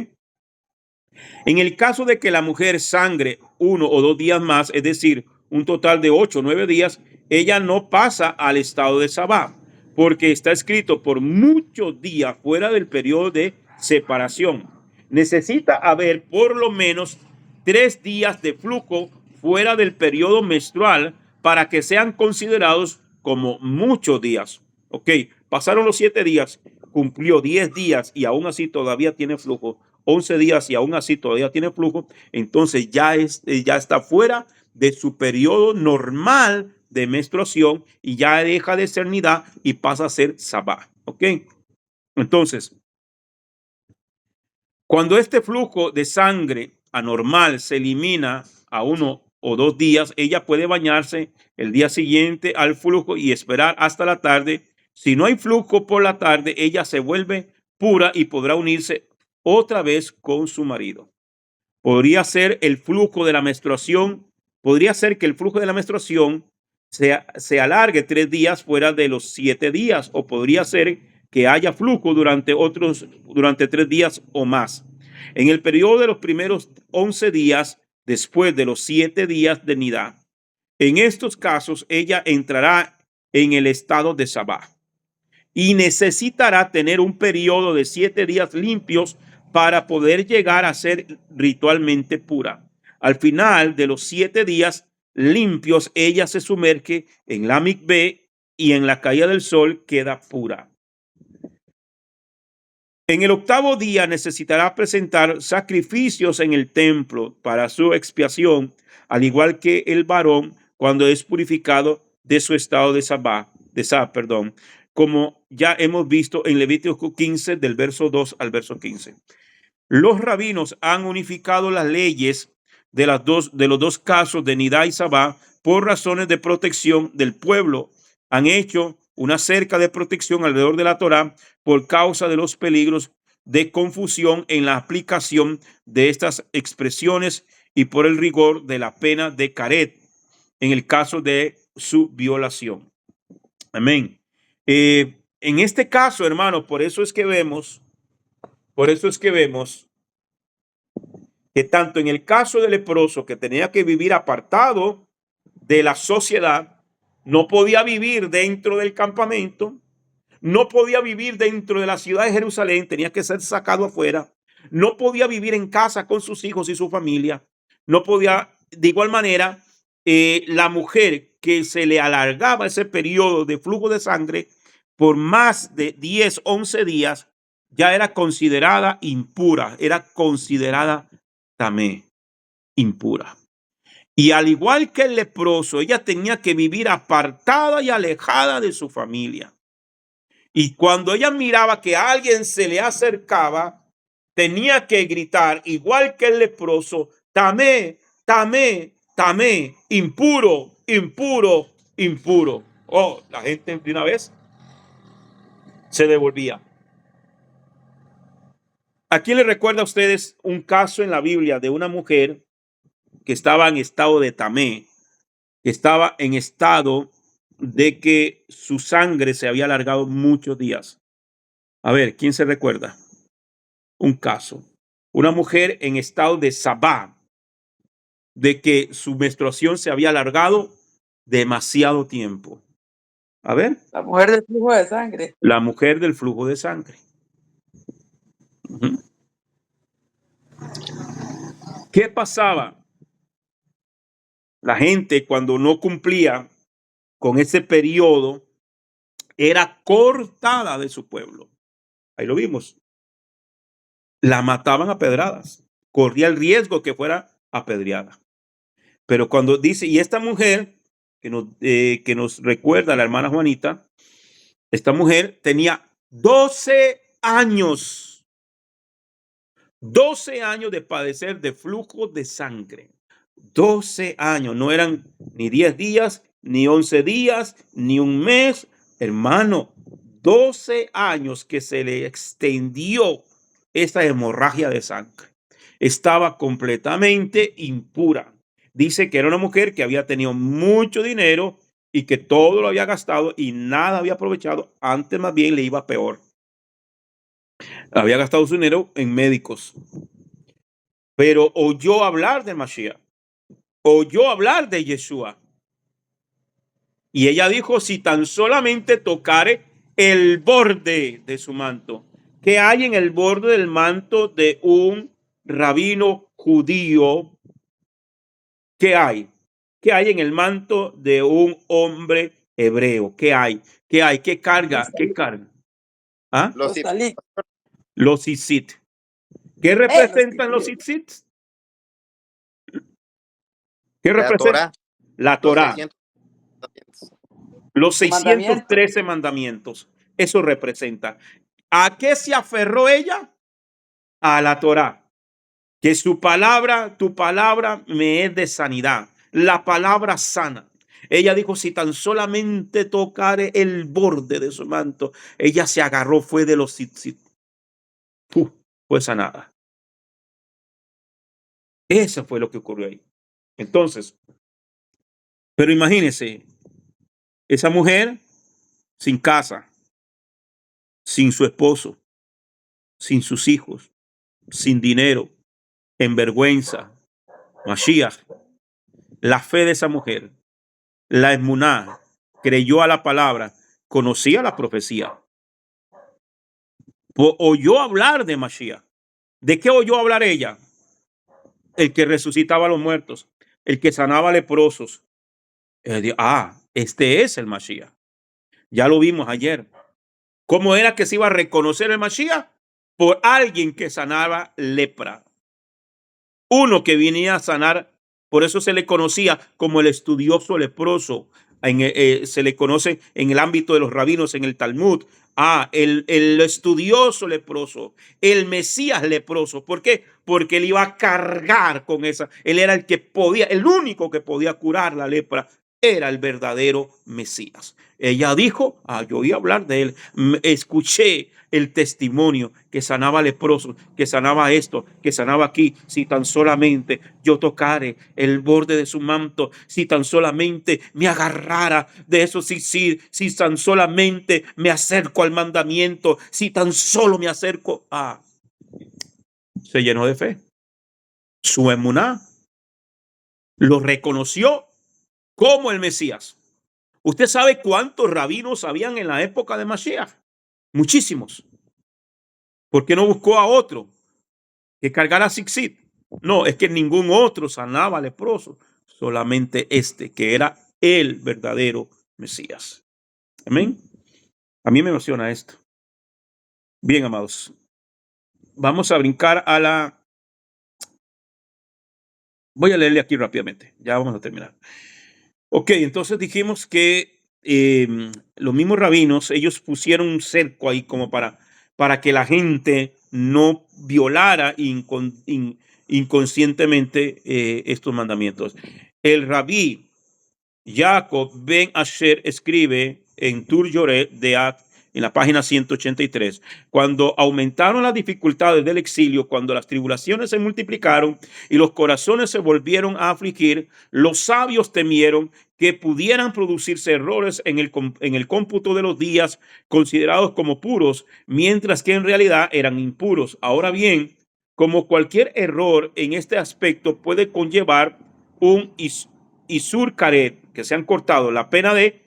En el caso de que la mujer sangre 1 o 2 días más, es decir, un total de 8 o 9 días, ella no pasa al estado de sabá, porque está escrito por muchos días fuera del periodo de separación. Necesita haber por lo menos 3 días de flujo fuera del periodo menstrual para que sean considerados como muchos días. Ok, pasaron los 7 días, cumplió 10 días y aún así todavía tiene flujo. 11 días y aún así todavía tiene flujo, entonces ya está fuera de su periodo normal de menstruación y ya deja de ser nidad y pasa a ser sabá. ¿Ok? Entonces, cuando este flujo de sangre anormal se elimina a 1 o 2 días, ella puede bañarse el día siguiente al flujo y esperar hasta la tarde. Si no hay flujo por la tarde, ella se vuelve pura y podrá unirse otra vez con su marido. Podría ser el flujo de la menstruación, podría ser que el flujo de la menstruación se alargue 3 días fuera de los 7 días, o podría ser que haya flujo durante 3 días o más. En el periodo de los primeros 11 días, después de los 7 días de nidad, en estos casos ella entrará en el estado de sabá y necesitará tener un periodo de 7 días limpios para poder llegar a ser ritualmente pura. Al final de los 7 días limpios, ella se sumerge en la mikvé y en la caída del sol queda pura. En el 8º día necesitará presentar sacrificios en el templo para su expiación, al igual que el varón cuando es purificado de su estado de sabá, como ya hemos visto en Levítico 15, del verso 2 al verso 15. Los rabinos han unificado las leyes de los dos casos de Nidá y Sabá por razones de protección del pueblo. Han hecho una cerca de protección alrededor de la Torá por causa de los peligros de confusión en la aplicación de estas expresiones y por el rigor de la pena de caret en el caso de su violación. Amén. En este caso, hermanos, por eso es que vemos que tanto en el caso del leproso, que tenía que vivir apartado de la sociedad, no podía vivir dentro del campamento, no podía vivir dentro de la ciudad de Jerusalén, tenía que ser sacado afuera, no podía vivir en casa con sus hijos y su familia, no podía, de igual manera, la mujer que se le alargaba ese periodo de flujo de sangre por más de 10, 11 días, ya era considerada impura, era considerada tamé, impura. Y al igual que el leproso, ella tenía que vivir apartada y alejada de su familia. Y cuando ella miraba que alguien se le acercaba, tenía que gritar, igual que el leproso, tamé, tamé, tamé, impuro, impuro, impuro. Oh, la gente de una vez se devolvía. ¿A quién le recuerda a ustedes un caso en la Biblia de una mujer que estaba en estado de tamé, que estaba en estado de que su sangre se había alargado muchos días? A ver, ¿quién se recuerda? Un caso. Una mujer en estado de sabá, de que su menstruación se había alargado demasiado tiempo. A ver. La mujer del flujo de sangre. La mujer del flujo de sangre. Uh-huh. ¿Qué pasaba? La gente, cuando no cumplía con ese periodo, era cortada de su pueblo. Ahí lo vimos. La mataban a pedradas. Corría el riesgo que fuera apedreada. Pero cuando dice, y esta mujer que nos recuerda la hermana Juanita, esta mujer tenía 12 años. 12 años de padecer de flujo de sangre. 12 años. No eran ni 10 días, ni 11 días, ni un mes. Hermano, 12 años que se le extendió esta hemorragia de sangre. Estaba completamente impura. Dice que era una mujer que había tenido mucho dinero y que todo lo había gastado y nada había aprovechado. Antes más bien le iba peor. Había gastado su dinero en médicos. Pero oyó hablar de Mashiach. Oyó hablar de Yeshua. Y ella dijo, si tan solamente tocare el borde de su manto. ¿Qué hay en el borde del manto de un rabino judío? ¿Qué hay? ¿Qué hay en el manto de un hombre hebreo? ¿Qué hay? ¿Qué hay? ¿Qué carga? ¿Qué carga? ¿Ah? Los talit. Los tzitzit. ¿Qué representan los tzitzit? ¿Qué representa? La Torá. Los 613 mandamientos. Eso representa. ¿A qué se aferró ella? A la Torá. Que su palabra, tu palabra me es de sanidad. La palabra sana. Ella dijo, si tan solamente tocare el borde de su manto, ella se agarró, fue de los tzitzit. Fue sanada. Eso fue lo que ocurrió ahí. Entonces, pero imagínense, esa mujer sin casa, sin su esposo, sin sus hijos, sin dinero, en vergüenza. Mashiach, la fe de esa mujer, la emuná, creyó a la palabra, conocía la profecía, oyó hablar de Mashiach. ¿De qué oyó hablar ella? El que resucitaba a los muertos, el que sanaba leprosos. Este es el Mashiach. Ya lo vimos ayer. ¿Cómo era que se iba a reconocer el Mashiach? Por alguien que sanaba lepra. Uno que venía a sanar, por eso se le conocía como el estudioso leproso, se le conoce en el ámbito de los rabinos, en el Talmud, el estudioso leproso, el Mesías leproso. ¿Por qué? Porque él iba a cargar con esa. Él era el que podía, el único que podía curar la lepra. Era el verdadero Mesías. Ella dijo, yo oí hablar de él, escuché el testimonio que sanaba leprosos, que sanaba esto, que sanaba aquí. Si tan solamente yo tocare el borde de su manto, si tan solamente me agarrara de eso, si tan solamente me acerco al mandamiento, si tan solo me acerco se llenó de fe. Su emuná lo reconoció como el Mesías. ¿Usted sabe cuántos rabinos habían en la época de Mashiach? Muchísimos. ¿Por qué no buscó a otro que cargara Zixit? No, es que ningún otro sanaba leproso, solamente este, que era el verdadero Mesías. Amén. A mí me emociona esto. Bien, amados. Vamos a brincar voy a leerle aquí rápidamente. Ya vamos a terminar. Ok, entonces dijimos que los mismos rabinos, ellos pusieron un cerco ahí como para que la gente no violara inconscientemente estos mandamientos. El rabí Jacob Ben Asher escribe en Tur Yoreh Deat, en la página 183, cuando aumentaron las dificultades del exilio, cuando las tribulaciones se multiplicaron y los corazones se volvieron a afligir, los sabios temieron que pudieran producirse errores en el cómputo de los días considerados como puros, mientras que en realidad eran impuros. Ahora bien, como cualquier error en este aspecto puede conllevar un isur karet, que se han cortado, la pena de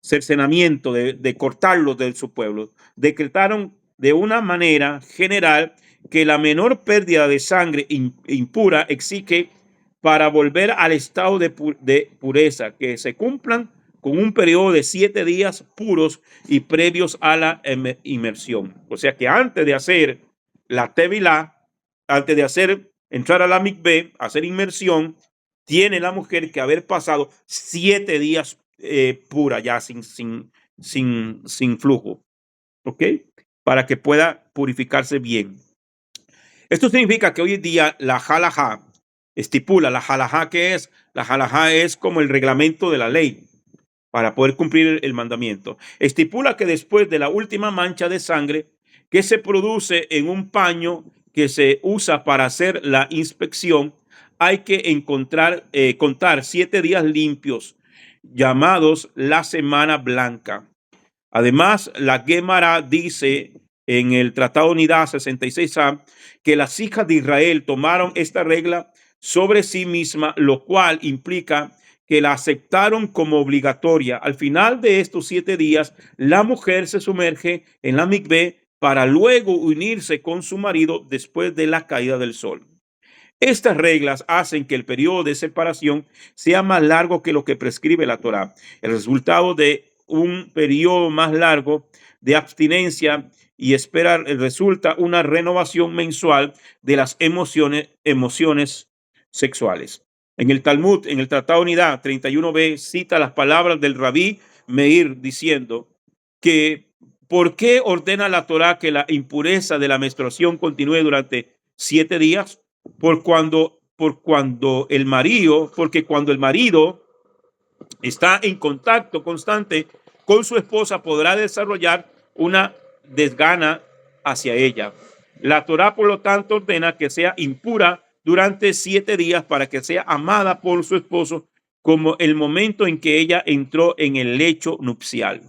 cercenamiento, de cortarlos de su pueblo, decretaron de una manera general que la menor pérdida de sangre impura exige para volver al estado de pureza, que se cumplan con un periodo de 7 días puros y previos a la inmersión. O sea que antes de hacer la tevilá, antes de entrar a la mikveh, hacer inmersión, tiene la mujer que haber pasado 7 días pura, ya sin flujo, ¿ok? Para que pueda purificarse bien. Esto significa que hoy en día la halajá estipula, la halajá, ¿qué es? La halajá es como el reglamento de la ley para poder cumplir el mandamiento. Estipula que después de la última mancha de sangre que se produce en un paño que se usa para hacer la inspección, hay que contar 7 días limpios, llamados la semana blanca. Además, la Gemara dice en el Tratado Unidad 66a que las hijas de Israel tomaron esta regla sobre sí misma, lo cual implica que la aceptaron como obligatoria. Al final de estos 7 días, la mujer se sumerge en la mikveh para luego unirse con su marido después de la caída del sol. Estas reglas hacen que el periodo de separación sea más largo que lo que prescribe la Torá. El resultado de un periodo más largo de abstinencia y espera resulta una renovación mensual de las emociones sexuales. En el Talmud, en el Tratado Unidad 31b, cita las palabras del Rabí Meir diciendo que ¿por qué ordena la Torá que la impureza de la menstruación continúe durante 7 días? Porque cuando el marido está en contacto constante con su esposa, podrá desarrollar una desgana hacia ella. La Torá, por lo tanto, ordena que sea impura durante 7 días para que sea amada por su esposo como el momento en que ella entró en el lecho nupcial.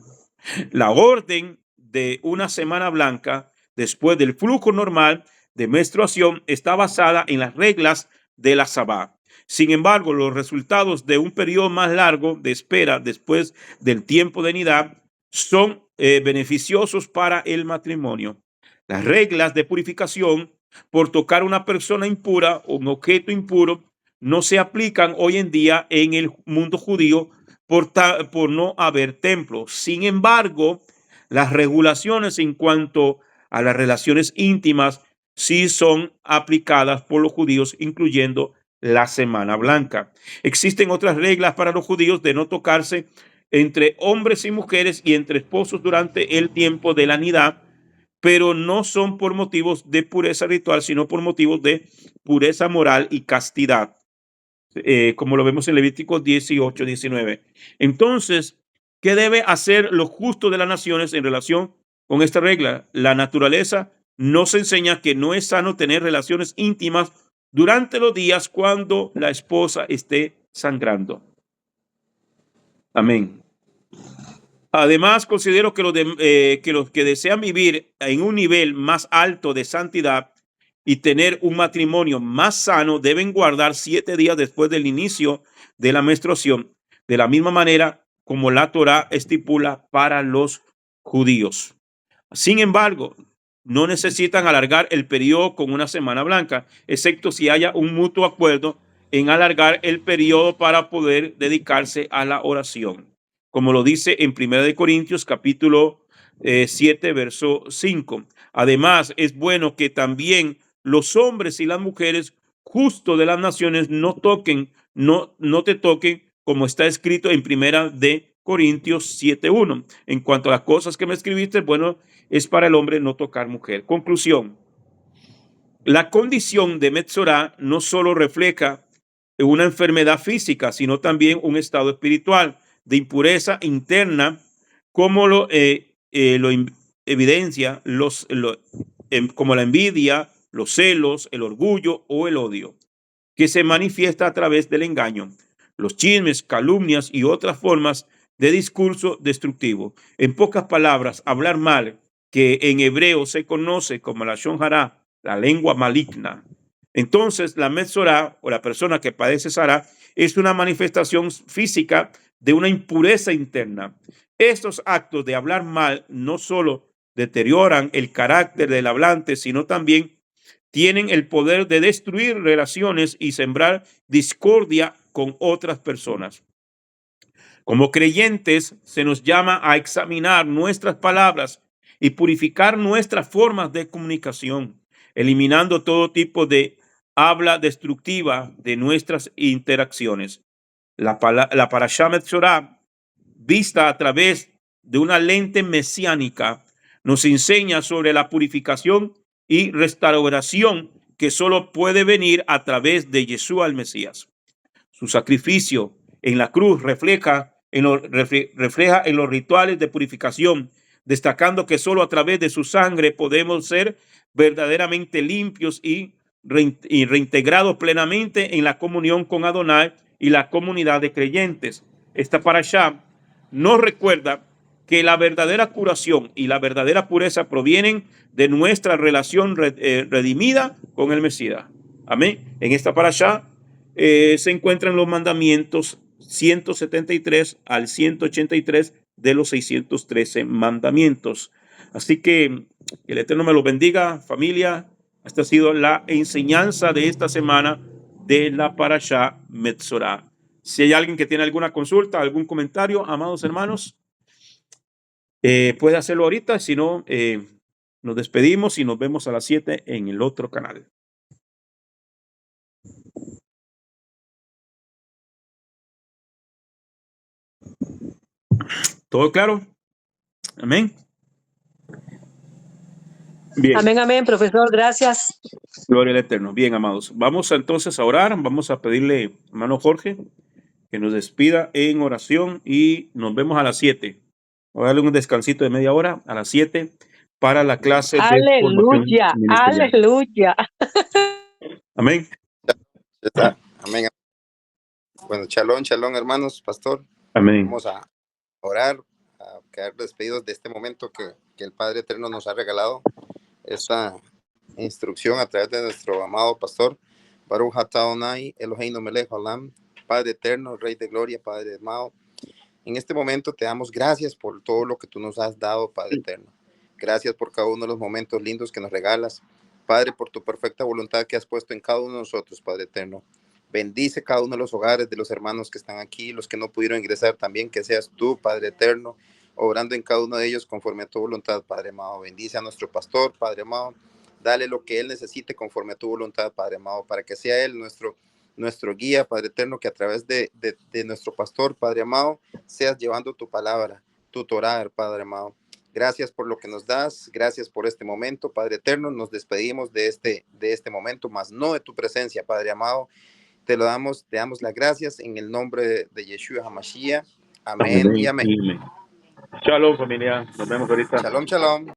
La orden de una semana blanca después del flujo normal de menstruación está basada en las reglas de la Sabá. Sin embargo, los resultados de un periodo más largo de espera después del tiempo de nidad son beneficiosos para el matrimonio. Las reglas de purificación por tocar una persona impura o un objeto impuro no se aplican hoy en día en el mundo judío por no haber templo. Sin embargo, las regulaciones en cuanto a las relaciones íntimas sí son aplicadas por los judíos, incluyendo la Semana Blanca. Existen otras reglas para los judíos de no tocarse entre hombres y mujeres y entre esposos durante el tiempo de la nidá, pero no son por motivos de pureza ritual, sino por motivos de pureza moral y castidad, como lo vemos en Levítico 18, 19. Entonces, ¿qué debe hacer los justos de las naciones en relación con esta regla? La naturaleza nos enseña que no es sano tener relaciones íntimas durante los días cuando la esposa esté sangrando. Amén. Además, considero que los que desean vivir en un nivel más alto de santidad y tener un matrimonio más sano deben guardar 7 días después del inicio de la menstruación, de la misma manera como la Torá estipula para los judíos. Sin embargo, no necesitan alargar el periodo con una semana blanca, excepto si haya un mutuo acuerdo en alargar el periodo para poder dedicarse a la oración, como lo dice en 1 Corintios capítulo 7, verso 5. Además, es bueno que también los hombres y las mujeres justos de las naciones no te toquen, como está escrito en 1 Corintios 7:1. En cuanto a las cosas que me escribiste, bueno, es para el hombre no tocar mujer. Conclusión: la condición de Metzorá no solo refleja una enfermedad física, sino también un estado espiritual de impureza interna, como lo evidencia como la envidia, los celos, el orgullo o el odio, que se manifiesta a través del engaño, los chismes, calumnias y otras formas de discurso destructivo. En pocas palabras, hablar mal, que en hebreo se conoce como la Shon Hara, la lengua maligna. Entonces, la Metzorá, o la persona que padece Sara, es una manifestación física de una impureza interna. Estos actos de hablar mal no solo deterioran el carácter del hablante, sino también tienen el poder de destruir relaciones y sembrar discordia con otras personas. Como creyentes, se nos llama a examinar nuestras palabras y purificar nuestras formas de comunicación, eliminando todo tipo de habla destructiva de nuestras interacciones. La Parashá Metzorá, vista a través de una lente mesiánica, nos enseña sobre la purificación y restauración que solo puede venir a través de Yeshua el Mesías. Su sacrificio en la cruz refleja en los rituales de purificación, destacando que solo a través de su sangre podemos ser verdaderamente limpios y reintegrados plenamente en la comunión con Adonai y la comunidad de creyentes. Esta parashá nos recuerda que la verdadera curación y la verdadera pureza provienen de nuestra relación redimida con el Mesías. Amén. En esta parashá se encuentran los mandamientos 173 al 183 de los 613 mandamientos. Así que el Eterno me los bendiga, familia. Esta ha sido la enseñanza de esta semana de la Parashá Metzorá. Si hay alguien que tiene alguna consulta, algún comentario, amados hermanos, puede hacerlo ahorita. Si no, nos despedimos y nos vemos a las 7 en el otro canal. ¿Todo claro? Amén. Bien. Amén, amén, profesor, gracias. Gloria al Eterno. Bien, amados. Vamos entonces a orar. Vamos a pedirle, hermano Jorge, que nos despida en oración y nos vemos a las 7. Voy a darle un descansito de media hora a las 7 para la clase de formación Aleluya, ministerial. aleluya. Amén. Amén. Bueno, shalom, shalom, hermanos, pastor. Amén. Vamos a orar, a quedar despedidos de este momento que el Padre Eterno nos ha regalado, esta instrucción a través de nuestro amado pastor Baruch atah Adonai Eloheinu melech haolam. Padre Eterno, Rey de Gloria, Padre amado, en este momento te damos gracias por todo lo que tú nos has dado, Padre Eterno. Gracias por cada uno de los momentos lindos que nos regalas, Padre, por tu perfecta voluntad que has puesto en cada uno de nosotros, Padre Eterno. Bendice cada uno de los hogares de los hermanos que están aquí, los que no pudieron ingresar también, que seas tú, Padre Eterno, obrando en cada uno de ellos conforme a tu voluntad, Padre amado. Bendice a nuestro pastor, Padre amado. Dale lo que él necesite conforme a tu voluntad, Padre amado, para que sea él nuestro nuestro guía, Padre eterno, que a través de nuestro pastor, Padre amado, seas llevando tu palabra, tu Torah, Padre amado. Gracias por lo que nos das, gracias por este momento, Padre eterno. Nos despedimos de este momento, mas no de tu presencia, Padre amado. Te damos las gracias en el nombre de Yeshua HaMashiach. Amén y amén. Shalom, familia. Nos vemos ahorita. Shalom, shalom.